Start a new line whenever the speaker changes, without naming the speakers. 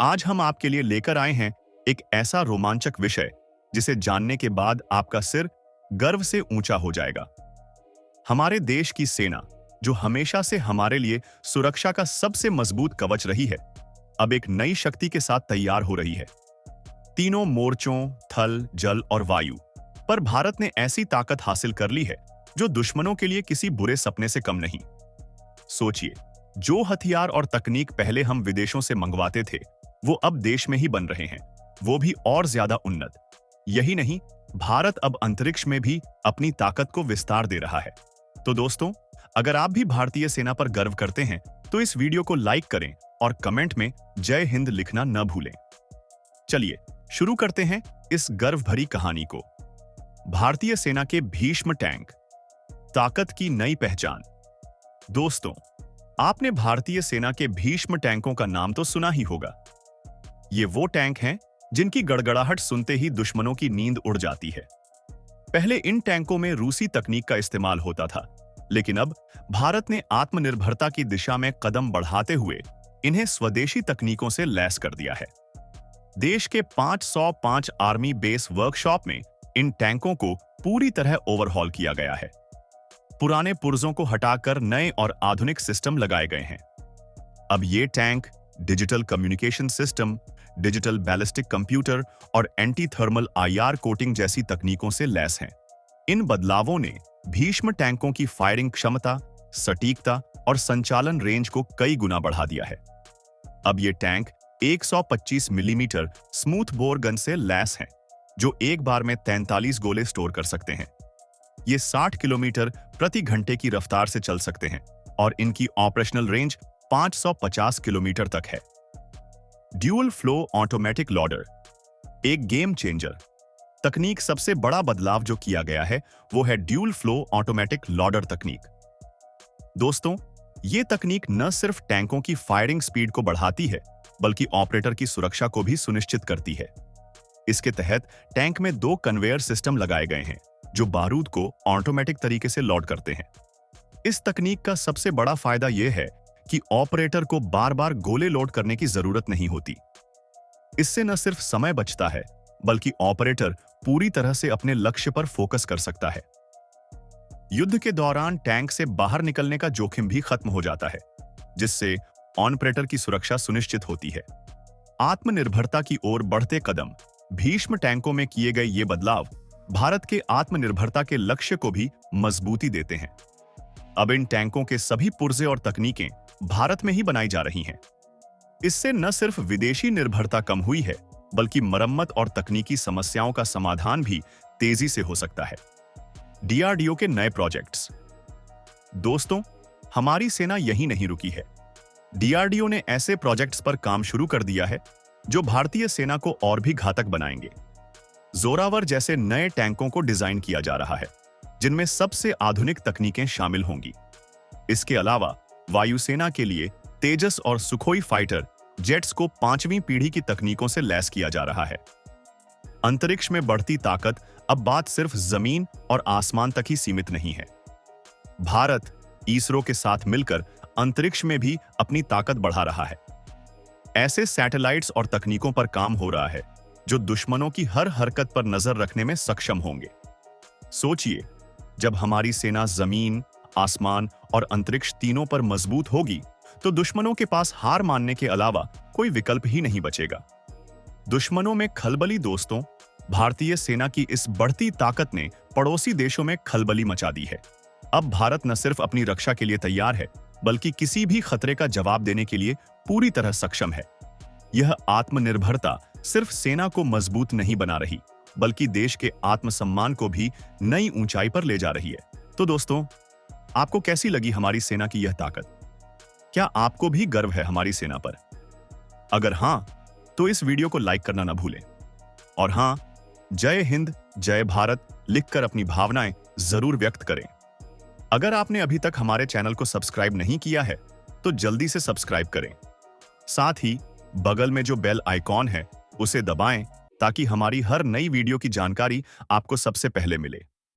आज हम आपके लिए लेकर आए हैं एक ऐसा रोमांचक विषय जिसे जानने के बाद आपका सिर गर्व से ऊंचा हो जाएगा। हमारे देश की सेना, जो हमेशा से हमारे लिए सुरक्षा का सबसे मजबूत कवच रही है, अब एक नई शक्ति के साथ तैयार हो रही है। तीनों मोर्चों, थल, जल और वायु पर भारत ने ऐसी ताकत हासिल कर ली है जो दुश्मनों के लिए किसी बुरे सपने से कम नहीं। सोचिए, जो हथियार और तकनीक पहले हम विदेशों से मंगवाते थे, वो अब देश में ही बन रहे हैं, वो भी और ज्यादा उन्नत। यही नहीं, भारत अब अंतरिक्ष में भी अपनी ताकत को विस्तार दे रहा है। तो दोस्तों, अगर आप भी भारतीय सेना पर गर्व करते हैं तो इस वीडियो को लाइक करें और कमेंट में जय हिंद लिखना न भूलें। चलिए शुरू करते हैं इस गर्व भरी कहानी को। भारतीय सेना के भीष्म टैंक, ताकत की नई पहचान। दोस्तों, आपने भारतीय सेना के भीष्म टैंकों का नाम तो सुना ही होगा। ये वो टैंक हैं जिनकी गड़गड़ाहट सुनते ही दुश्मनों की नींद उड़ जाती है। पहले इन टैंकों में रूसी तकनीक का इस्तेमाल होता था, लेकिन अब भारत ने आत्मनिर्भरता की दिशा में कदम बढ़ाते हुए इन्हें स्वदेशी तकनीकों से लैस कर दिया है। देश के 505 आर्मी बेस वर्कशॉप में इन टैंकों को पूरी तरह ओवरहॉल किया गया है। पुराने पुर्जों को हटाकर नए और आधुनिक सिस्टम लगाए गए हैं। अब ये tank digital communication system, digital ballistic computer और एंटी थर्मल आईआर कोटिंग जैसी तकनीकों से लैस हैं। इन बदलावों ने भीष्म टैंकों की फायरिंग क्षमता, सटीकता और संचालन रेंज को कई गुना बढ़ा दिया है। अब ये tank 125 millimetre smooth bore gun से लैस हैं, जो एक बार में 43 गोले स्टोर कर सकते हैं। ये 60 किलोमीटर प्रति घंटे की रफ्तार से चल सकते हैं और इनकी ऑपरेशनल रेंज 550 किलोमीटर तक है। ड्यूल फ्लो ऑटोमेटिक लॉडर, एक गेम चेंजर। तकनीक सबसे बड़ा बदलाव जो किया गया है वो है ड्यूल फ्लो ऑटोमेटिक लॉडर तकनीक। दोस्तों, ये तकनीक न सिर्फ टैंकों की फायरिंग स्पीड को बढ़ाती है, बल्कि ऑपरेटर की सुरक्षा को भी सुनिश्चित करती है। इसके तहत टैंक में 2 कन्वेयर सिस्टम लगाए गए हैं जो बारूद को ऑटोमेटिक तरीके से लोड करते हैं। इस तकनीक का सबसे बड़ा फायदा यह है कि ऑपरेटर को बार-बार गोले लोड करने की जरूरत नहीं होती। इससे न सिर्फ समय बचता है, बल्कि ऑपरेटर पूरी तरह से अपने लक्ष्य पर फोकस कर सकता है। युद्ध के दौरान टैंक से बाहर निकलने का जोखिम भी खत्म हो जाता है, जिससे ऑपरेटर की सुरक्षा सुनिश्चित होती है। आत्मनिर्भरता की ओर बढ़ते कदम, भीष्म टैंकों में किए गए ये बदलाव भारत के आत्मनिर्भरता के लक्ष्य को भी मजबूती देते हैं। अब इन टैंकों के सभी पुर्जे और तकनीकें भारत में ही बनाई जा रही हैं। इससे न सिर्फ विदेशी निर्भरता कम हुई है, बल्कि मरम्मत और तकनीकी समस्याओं का समाधान भी तेजी से हो सकता है। डीआरडीओ के नए प्रोजेक्ट्स। दोस्तों, हमारी सेना यहीं नहीं रुकी है। डीआरडीओ ने ऐसे प्रोजेक्ट्स पर काम शुरू कर दिया है जो भारतीय सेना को और भी घातक बनाएंगे। जोरावर जैसे नए टैंकों को डिजाइन किया जा रहा है, जिनमें सबसे आधुनिक तकनीकें शामिल होंगी। इसके अलावा वायुसेना के लिए तेजस और सुखोई फाइटर जेट्स को 5वीं पीढ़ी की तकनीकों से लैस किया जा रहा है। अंतरिक्ष में बढ़ती ताकत अब बात सिर्फ जमीन और आसमान तक ही सीमित नहीं है। भारत इसरो के साथ मिलकर अंतरिक्ष में भी अपनी ताकत बढ़ा रहा है। ऐसे सैटेलाइट्स और तकनीकों पर काम हो रहा है जो दुश्मनों की हर हरकत पर नजर रखने में सक्षम होंगे। सोचिए, जब हमारी सेना जमीन, आसमान और अंतरिक्ष तीनों पर मजबूत होगी, तो दुश्मनों के पास हार मानने के अलावा कोई विकल्प ही नहीं बचेगा। दुश्मनों में खलबली। दोस्तों, भारतीय सेना की इस बढ़ती ताकत ने पड़ोसी देशों में खलबली मचा दी है। अब भारत न सिर्फ अपनी रक्षा के लिए तैयार है, बल्कि किसी भी खतरे का जवाब देने के लिए पूरी तरह सक्षम है। यह आत्मनिर्भरता सिर्फ सेना को मजबूत नहीं बना रही, बल्कि देश के आत्मसम्मान को भी नई ऊंचाई पर ले जा रही है। तो दोस्तों, आपको कैसी लगी हमारी सेना की यह ताकत? क्या आपको भी गर्व है हमारी सेना पर? अगर हां, तो इस वीडियो को लाइक करना ना भूलें। और हां, जय हिंद, जय भारत लिखकर अपनी भावनाएं जरूर व्यक्त करें। अगर आपने अभी तक हमारे चैनल को सब्सक्राइब नहीं किया है, तो जल्दी से सब्सक्राइब करें। साथ ही बगल में जो बेल आइकॉन है, उसे दबाएं ताकि हमारी हर नई वीडियो की जानकारी आपको सबसे पहले मिले।